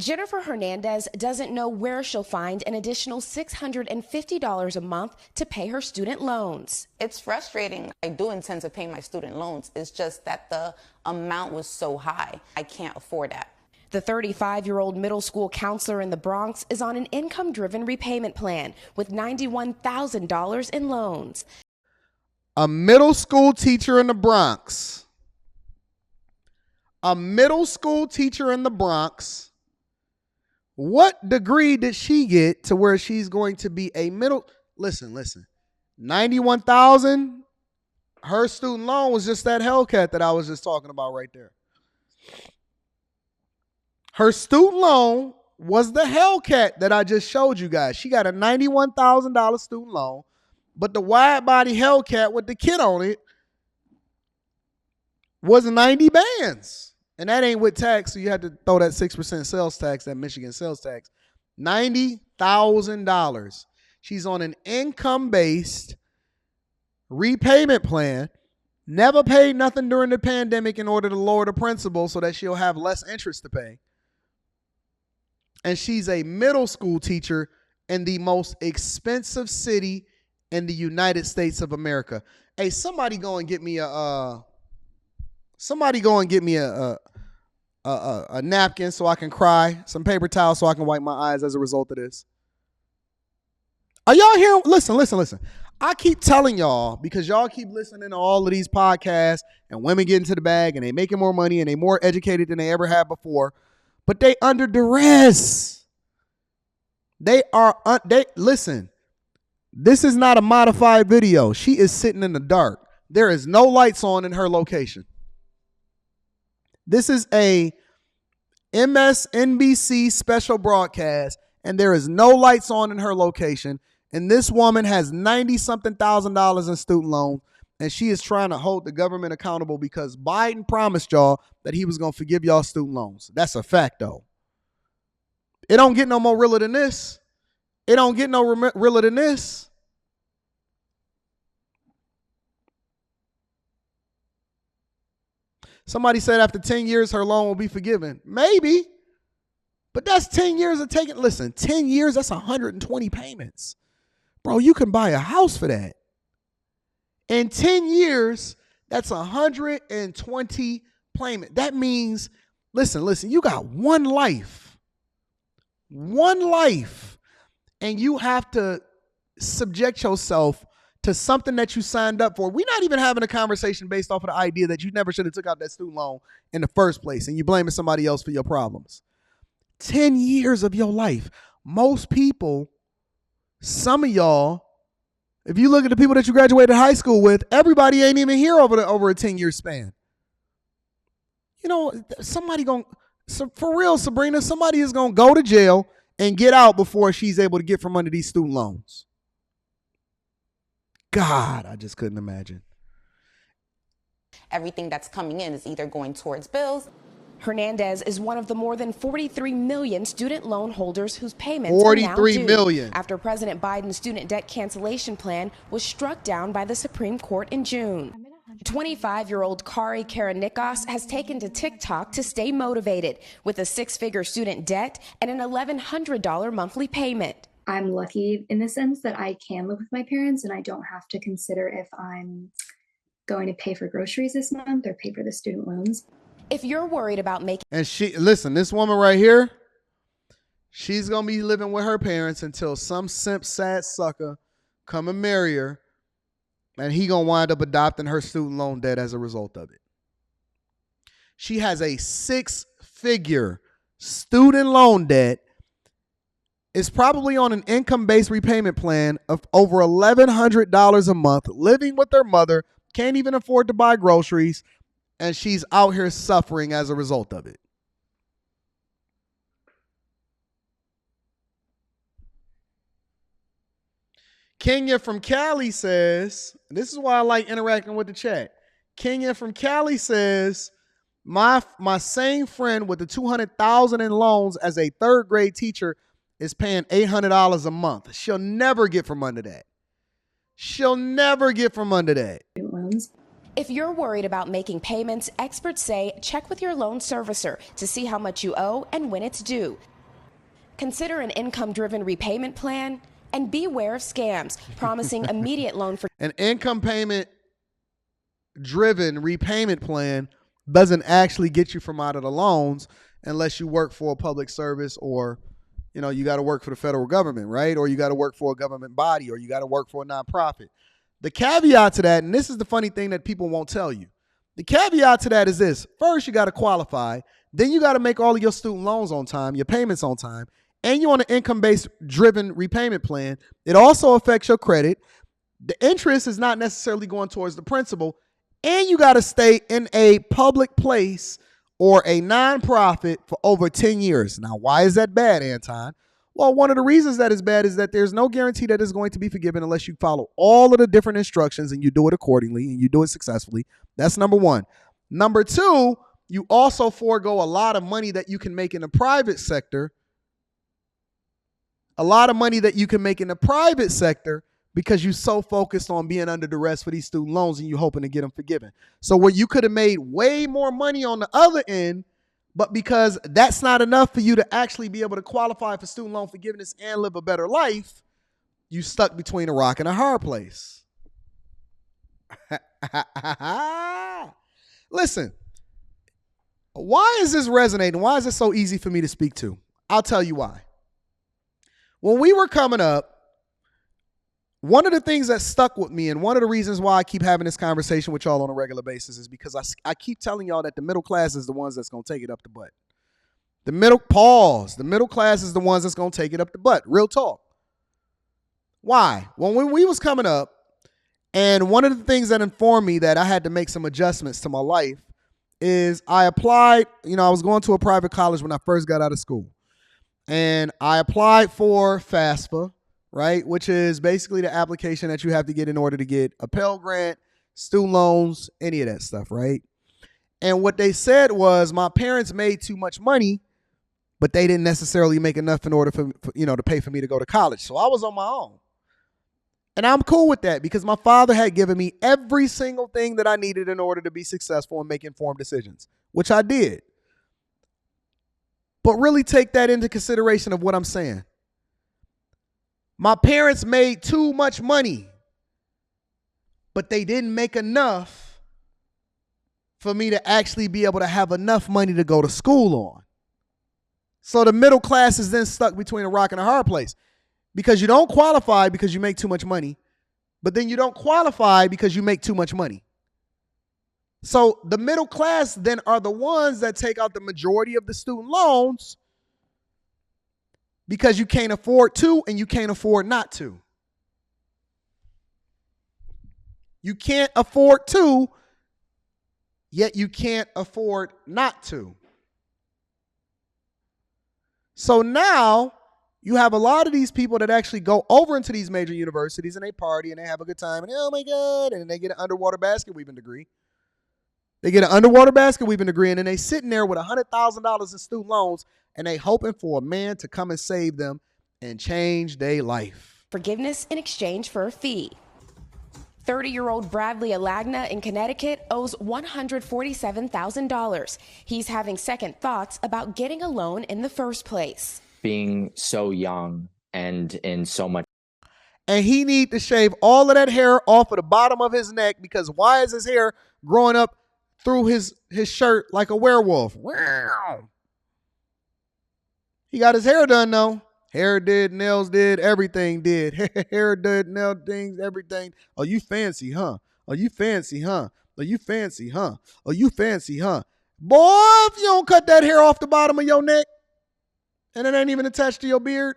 Jennifer Hernandez doesn't know where she'll find an additional $650 a month to pay her student loans. It's frustrating. I do intend to pay my student loans. It's just that the amount was so high. I can't afford that. The 35-year-old middle school counselor in the Bronx is on an income-driven repayment plan with $91,000 in loans. A middle school teacher in the Bronx. A middle school teacher in the Bronx. What degree did she get to where she's going to be a middle? Listen. 91,000. Her student loan was just that Hellcat that I was just talking about right there. Her student loan was the Hellcat that I just showed you guys. She got a $91,000 student loan, but the wide body Hellcat with the kit on it was 90 bands. And that ain't with tax, so you had to throw that 6% sales tax, that Michigan sales tax. $90,000. She's on an income-based repayment plan, never paid nothing during the pandemic in order to lower the principal so that she'll have less interest to pay. And she's a middle school teacher in the most expensive city in the United States of America. Hey, somebody go and get me a napkin so I can cry, some paper towel so I can wipe my eyes as a result of this. Are y'all hearing? Listen. I keep telling y'all, because y'all keep listening to all of these podcasts and women get into the bag and they making more money and they more educated than they ever had before, but they under duress. Listen, this is not a modified video. She is sitting in the dark. There is no lights on in her location. This is a MSNBC special broadcast, and there is no lights on in her location. And this woman has $90-something thousand in student loans, and she is trying to hold the government accountable because Biden promised y'all that he was going to forgive y'all student loans. That's a fact, though. It don't get no more realer than this. It don't get no realer than this. Somebody said after 10 years, her loan will be forgiven. Maybe. But that's 10 years of taking. Listen, 10 years, that's 120 payments. Bro, you can buy a house for that. In 10 years, that's 120 payments. That means, listen, you got one life. One life. And you have to subject yourself to something that you signed up for. We're not even having a conversation based off of the idea that you never should have took out that student loan in the first place and you blaming somebody else for your problems. 10 years of your life. Most people, some of y'all, if you look at the people that you graduated high school with, everybody ain't even here over a 10-year span. You know, for real, Sabrina, somebody is going to go to jail and get out before she's able to get from under these student loans. God, I just couldn't imagine. Everything that's coming in is either going towards bills. Hernandez is one of the more than 43 million student loan holders whose payments are now due 43 million after President Biden's student debt cancellation plan was struck down by the Supreme Court in June. 25-year-old Kari Karanikos has taken to TikTok to stay motivated with a six-figure student debt and an $1,100 monthly payment. I'm lucky in the sense that I can live with my parents and I don't have to consider if I'm going to pay for groceries this month or pay for the student loans. If you're worried about making... And this woman right here, she's going to be living with her parents until some simp sad sucker come and marry her, and he going to wind up adopting her student loan debt as a result of it. She has a six-figure student loan debt, is probably on an income-based repayment plan of over $1,100 a month, living with her mother, can't even afford to buy groceries, and she's out here suffering as a result of it. Kenya from Cali says, this is why I like interacting with the chat. Kenya from Cali says, my same friend with the $200,000 in loans as a third grade teacher is paying $800 a month. She'll never get from under that. She'll never get from under that. If you're worried about making payments, experts say check with your loan servicer to see how much you owe and when it's due. Consider an income-driven repayment plan and beware of scams promising immediate loan for An income payment driven repayment plan doesn't actually get you from out of the loans unless you work for a public service, or you got to work for the federal government, right? Or you got to work for a government body, or you got to work for a nonprofit. The caveat to that, and this is the funny thing that people won't tell you, the caveat to that is this: first, you got to qualify, then you got to make all of your student loans on time, your payments on time, and you're on an income-based driven repayment plan. It also affects your credit. The interest is not necessarily going towards the principal, and you got to stay in a public place or a nonprofit for over 10 years. Now, why is that bad, Anton? Well, one of the reasons that is bad is that there's no guarantee that it's going to be forgiven unless you follow all of the different instructions and you do it accordingly and you do it successfully. That's number one. Number two, you also forego a lot of money that you can make in the private sector. A lot of money that you can make in the private sector because you're so focused on being under duress for these student loans and you're hoping to get them forgiven. So where you could have made way more money on the other end, but because that's not enough for you to actually be able to qualify for student loan forgiveness and live a better life, you stuck between a rock and a hard place. Listen, why is this resonating? Why is it so easy for me to speak to? I'll tell you why. When we were coming up, one of the things that stuck with me, and one of the reasons why I keep having this conversation with y'all on a regular basis, is because I keep telling y'all that the middle class is the ones that's going to take it up the butt. The middle class is the ones that's going to take it up the butt. Real talk. Why? Well, when we was coming up, and one of the things that informed me that I had to make some adjustments to my life is I applied, I was going to a private college when I first got out of school. And I applied for FAFSA, right, which is basically the application that you have to get in order to get a Pell Grant, student loans, any of that stuff, right? And what they said was my parents made too much money, but they didn't necessarily make enough in order for to pay for me to go to college. So I was on my own. And I'm cool with that because my father had given me every single thing that I needed in order to be successful and make informed decisions, which I did. But really take that into consideration of what I'm saying. My parents made too much money, but they didn't make enough for me to actually be able to have enough money to go to school on. So the middle class is then stuck between a rock and a hard place because you don't qualify because you make too much money, but then you don't qualify because you make too much money. So the middle class then are the ones that take out the majority of the student loans because you can't afford to and you can't afford not to. You can't afford to, yet you can't afford not to. So now you have a lot of these people that actually go over into these major universities and they party and they have a good time and oh my God, and they get an underwater basket weaving degree. They get an underwater basket weaving degree and then they sitting there with $100,000 in student loans and they hoping for a man to come and save them and change their life. forgiveness in exchange for a fee. 30-year-old Bradley Alagna in Connecticut owes $147,000. He's having second thoughts about getting a loan in the first place. Being so young and in so much. And he need to shave all of that hair off of the bottom of his neck because why is his hair growing up through his shirt like a werewolf? Wow. He got his hair done though. Hair did, nails did, everything did. Hair did, nail things, everything. Oh, you fancy, huh? Oh, you fancy, huh? Oh, you fancy, huh? Oh, you fancy, huh? Boy, if you don't cut that hair off the bottom of your neck and it ain't even attached to your beard,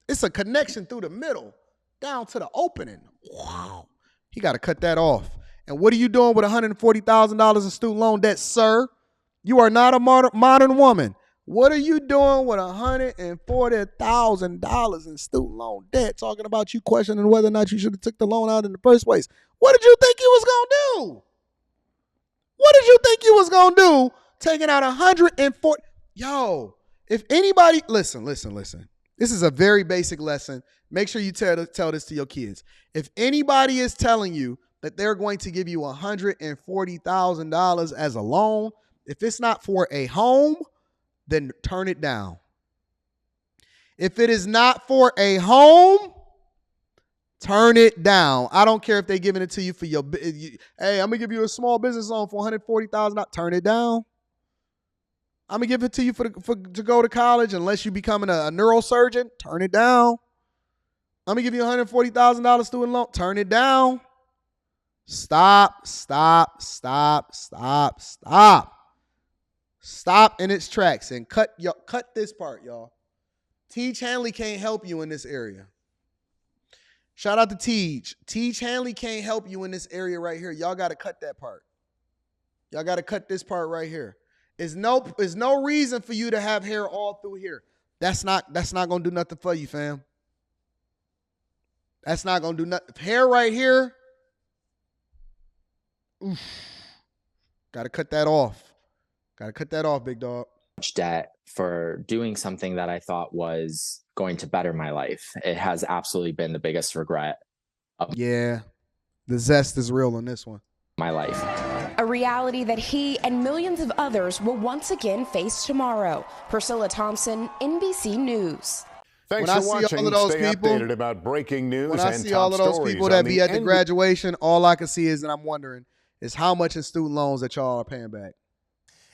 it's a connection through the middle down to the opening. Wow. He got to cut that off. And what are you doing with $140,000 in student loan debt, sir? You are not a modern woman. What are you doing with $140,000 in student loan debt? Talking about you questioning whether or not you should have took the loan out in the first place. What did you think you was going to do? What did you think you was going to do taking out $140? Yo, if anybody, listen. This is a very basic lesson. Make sure you tell this to your kids. If anybody is telling you that they're going to give you $140,000 as a loan, if it's not for a home, then turn it down. If it is not for a home, turn it down. I don't care if they're giving it to you for your, hey, I'm going to give you a small business loan for $140,000. Turn it down. I'm going to give it to you to go to college unless you're becoming a neurosurgeon. Turn it down. I'm going to give you $140,000 student loan. Turn it down. Stop. Stop in its tracks and cut this part, y'all. Teach Hanley can't help you in this area. Shout out to Teach. Teach Hanley can't help you in this area right here. Y'all got to cut that part. Y'all got to cut this part right here. There's no reason for you to have hair all through here. That's not going to do nothing for you, fam. That's not going to do nothing. Hair right here. Oof. Got to cut that off. Got to cut that off, big dog. Debt for doing something that I thought was going to better my life. It has absolutely been the biggest regret of the zest is real on this one. My life. A reality that he and millions of others will once again face tomorrow. Priscilla Thompson, NBC News. Thanks When for I see watching. all of those Stay people, updated about breaking news when I and see top all of those stories people that on be at the NBA. graduation, all I can see is, and I'm wondering, is how much in student loans that y'all are paying back.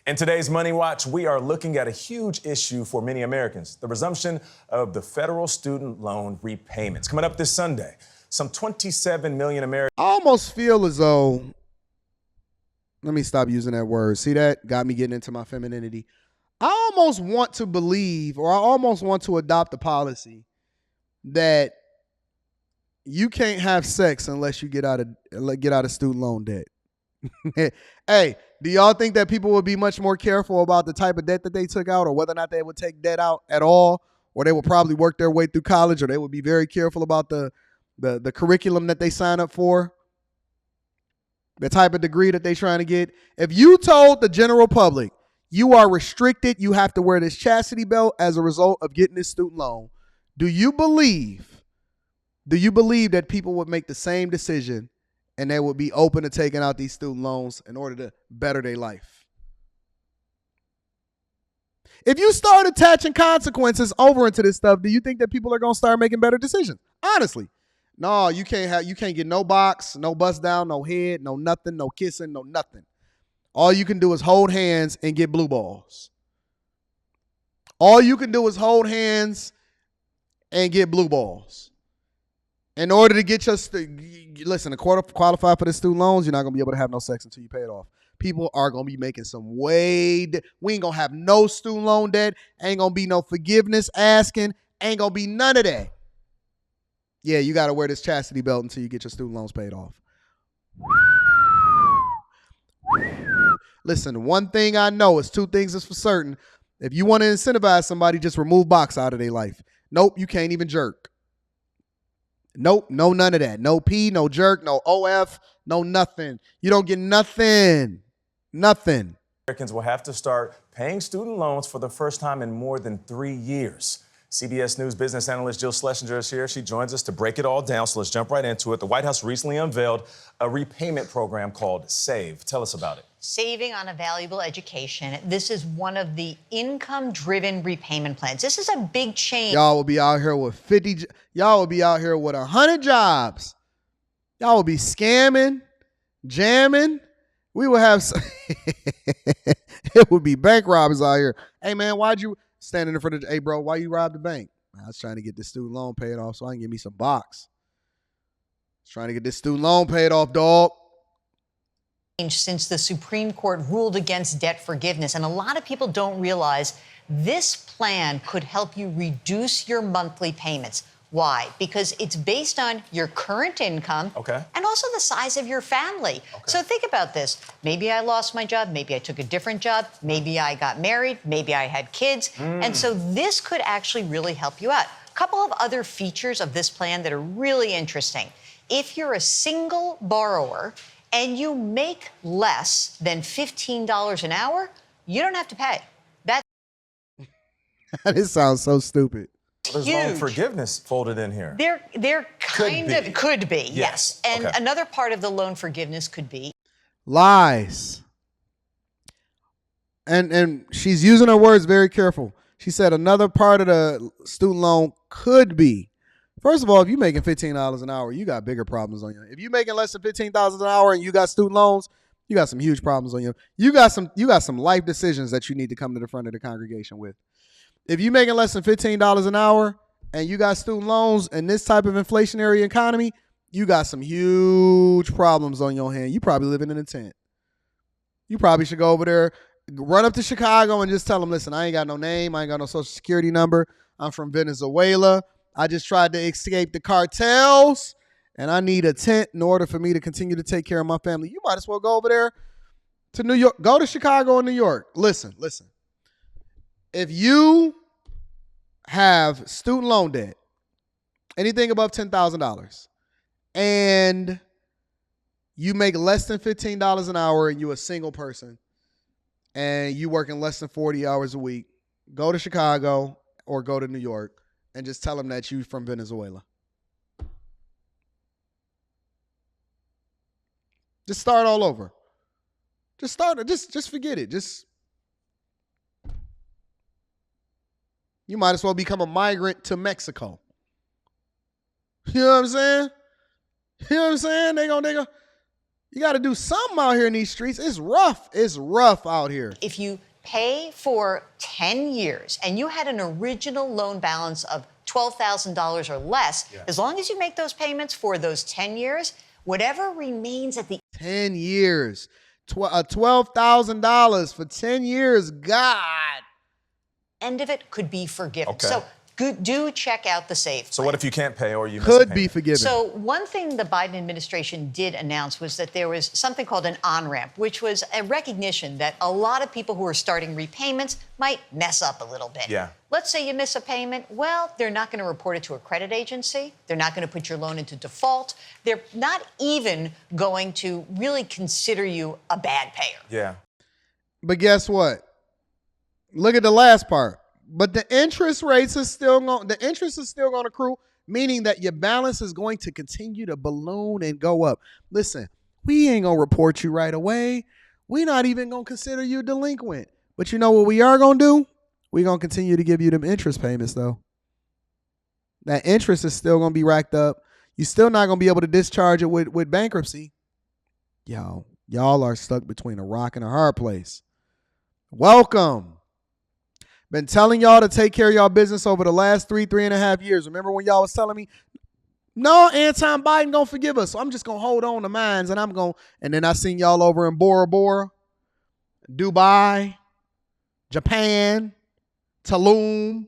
In today's Money Watch, we are looking at a huge issue for many Americans, the resumption of the federal student loan repayments. Coming up this Sunday, some 27 million Americans. I almost feel as though, let me stop using that word. See that? Got me getting into my femininity. I almost want to believe, or I almost want to adopt a policy that you can't have sex unless you get out of student loan debt. Hey, do y'all think that people would be much more careful about the type of debt that they took out, or whether or not they would take debt out at all, or they would probably work their way through college, or they would be very careful about the curriculum that they sign up for, the type of degree that they're trying to get? If you told the general public you are restricted, you have to wear this chastity belt as a result of getting this student loan, do you believe that people would make the same decision and they would be open to taking out these student loans in order to better their life? If you start attaching consequences over into this stuff, do you think that people are going to start making better decisions? Honestly, no, you can't get no box, no bust down, no head, no nothing, no kissing, no nothing. All you can do is hold hands and get blue balls. All you can do is hold hands and get blue balls. In order to get to qualify for the student loans, you're not going to be able to have no sex until you pay it off. People are going to be making some we ain't going to have no student loan debt. Ain't going to be no forgiveness asking. Ain't going to be none of that. Yeah, you got to wear this chastity belt until you get your student loans paid off. Listen, one thing I know is two things is for certain. If you want to incentivize somebody, just remove box out of their life. Nope, you can't even jerk. Nope, no none of that. No pee, no jerk, no OF, no nothing. You don't get nothing. Nothing. Americans will have to start paying student loans for the first time in more than 3 years. CBS News business analyst Jill Schlesinger is here. She joins us to break it all down. So let's jump right into it. The White House recently unveiled a repayment program called SAVE. Tell us about it. Saving on a valuable education. This is one of the income-driven repayment plans. This is a big change. Y'all will be out here with 50. Y'all will be out here with 100 jobs. Y'all will be scamming, jamming. We will have. It would be bank robbers out here. Hey man, why'd you standing in front of? Hey bro, why you rob the bank? I was trying to get this student loan paid off so I can get me some box. I was trying to get this student loan paid off, dog. Since the Supreme Court ruled against debt forgiveness. And a lot of people don't realize this plan could help you reduce your monthly payments. Why? Because it's based on your current income and also the size of your family. So think about this. Maybe I lost my job. Maybe I took a different job. Maybe I got married. Maybe I had kids. And so this could actually really help you out. A couple of other features of this plan that are really interesting. If you're a single borrower and you make less than $15 an hour, you don't have to pay. This sounds so stupid. There's loan forgiveness folded in here. There could be, yes. And Okay. another part of the loan forgiveness could be Lies. And she's using her words very careful. She said another part of the student loan could be, first of all, if you're making $15 an hour, you got bigger problems on you. If you're making less than $15,000 an hour and you got student loans, you got some huge problems on you. You got some life decisions that you need to come to the front of the congregation with. If you're making less than $15 an hour and you got student loans and this type of inflationary economy, you got some huge problems on your hand. You probably living in a tent. You probably should go over there, run up to Chicago and just tell them, listen, I ain't got no name. I ain't got no social security number. I'm from Venezuela. I just tried to escape the cartels and I need a tent in order for me to continue to take care of my family. You might as well go over there to New York. Go to Chicago and New York. Listen. If you have student loan debt, anything above $10,000, and you make less than $15 an hour and you're a single person and you working less than 40 hours a week, go to Chicago or go to New York and just tell them that you from Venezuela. Just start all over. Just forget it. You might as well become a migrant to Mexico. You know what I'm saying? You know what I'm saying? They gonna you got to do something out here in these streets. It's rough. It's rough out here. If you pay for 10 years and you had an original loan balance of $12,000 or less, as long as you make those payments for those 10 years, whatever remains at the 10 years, $12,000 for 10 years, God. end of it could be forgiven. Okay. So do check out the SAVE plan. So what if you can't pay or you miss a Could payment? be forgiven. So one thing the Biden administration did announce was that there was something called an on-ramp, which was a recognition that a lot of people who are starting repayments might mess up a little bit. Yeah. Let's say you miss a payment. Well, they're not going to report it to a credit agency. They're not going to put your loan into default. They're not even going to really consider you a bad payer. Yeah. But guess what? Look at the last part. But the interest rates is still going. The interest is still going to accrue, meaning that your balance is going to continue to balloon and go up. Listen, we ain't gonna report you right away. We're not even gonna consider you delinquent. But you know what we are gonna do? We're gonna continue to give you them interest payments, though. That interest is still gonna be racked up. You're still not gonna be able to discharge it with bankruptcy. Y'all are stuck between a rock and a hard place. Welcome. Been telling y'all to take care of y'all business over the last 3.5 years. Remember when y'all was telling me, no, Anton Biden gonna forgive us, so I'm just gonna hold on to mines and then I seen y'all over in Bora Bora, Dubai, Japan, Tulum.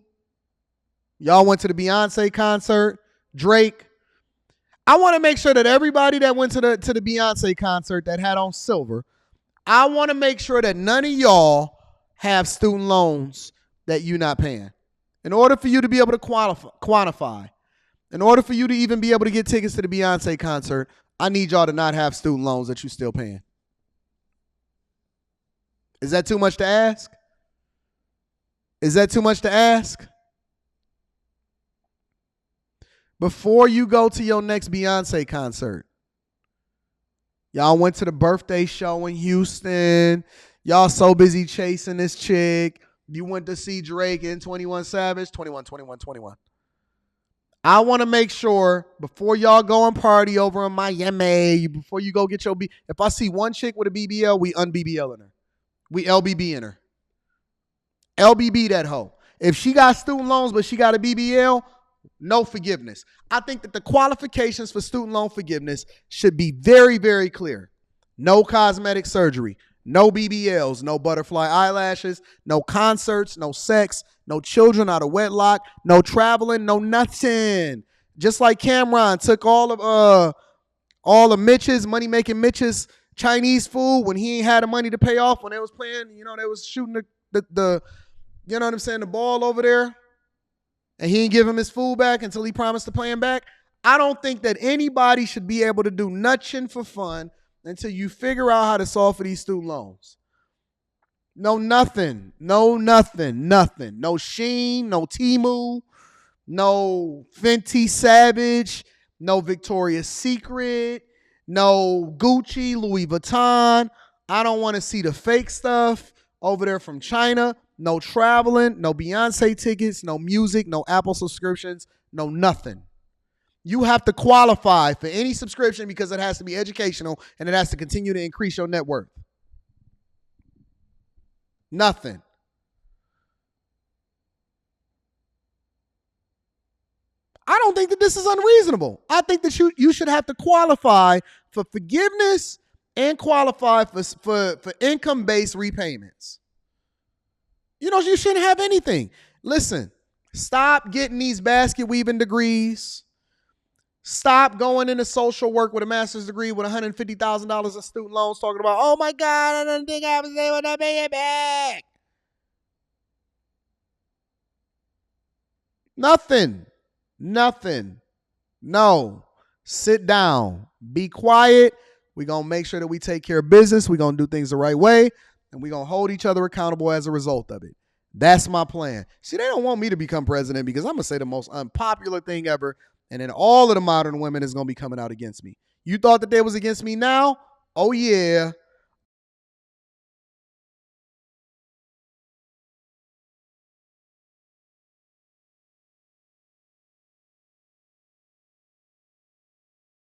Y'all went to the Beyonce concert, Drake. I want to make sure that everybody that went to the Beyonce concert that had on silver, I want to make sure that none of y'all have student loans that you're not paying. In order for you to be able to quantify, in order for you to even be able to get tickets to the Beyonce concert, I need y'all to not have student loans that you're still paying. Is that too much to ask? Is that too much to ask? Before you go to your next Beyonce concert, y'all went to the birthday show in Houston. Y'all so busy chasing this chick. You went to see Drake and 21 Savage. 21. I want to make sure before y'all go and party over in Miami, before you go get your if I see one chick with a BBL, we un-BBL in her. We LBB in her. LBB that hoe. If she got student loans but she got a BBL, no forgiveness. I think that the qualifications for student loan forgiveness should be very, very clear. No cosmetic surgery. No BBLs, no butterfly eyelashes, no concerts, no sex, no children out of wedlock, no traveling, no nothing. Just like Cameron took all of Mitch's, money-making Mitch's Chinese food when he ain't had the money to pay off when they was playing, they was shooting the you know what I'm saying, the ball over there. And he didn't give him his food back until he promised to pay him back. I don't think that anybody should be able to do nothing for fun until you figure out how to solve for these student loans. No nothing. No nothing. Nothing. No Shein, no Temu, no Fenty Savage, no Victoria's Secret, no Gucci, Louis Vuitton. I don't want to see the fake stuff over there from China. no traveling, no Beyonce tickets, no music, no Apple subscriptions, no nothing. You have to qualify for any subscription because it has to be educational and it has to continue to increase your net worth. Nothing. I don't think that this is unreasonable. I think that you should have to qualify for forgiveness and qualify for income-based repayments. You shouldn't have anything. Listen, stop getting these basket weaving degrees. Stop going into social work with a master's degree with $150,000 in student loans talking about, oh my God, I don't think I was able to pay it back. Nothing. No. Sit down. Be quiet. We're going to make sure that we take care of business. We're going to do things the right way. And we're going to hold each other accountable as a result of it. That's my plan. See, they don't want me to become president because I'm going to say the most unpopular thing ever. And then all of the modern women is going to be coming out against me. You thought that they was against me now? Oh, yeah.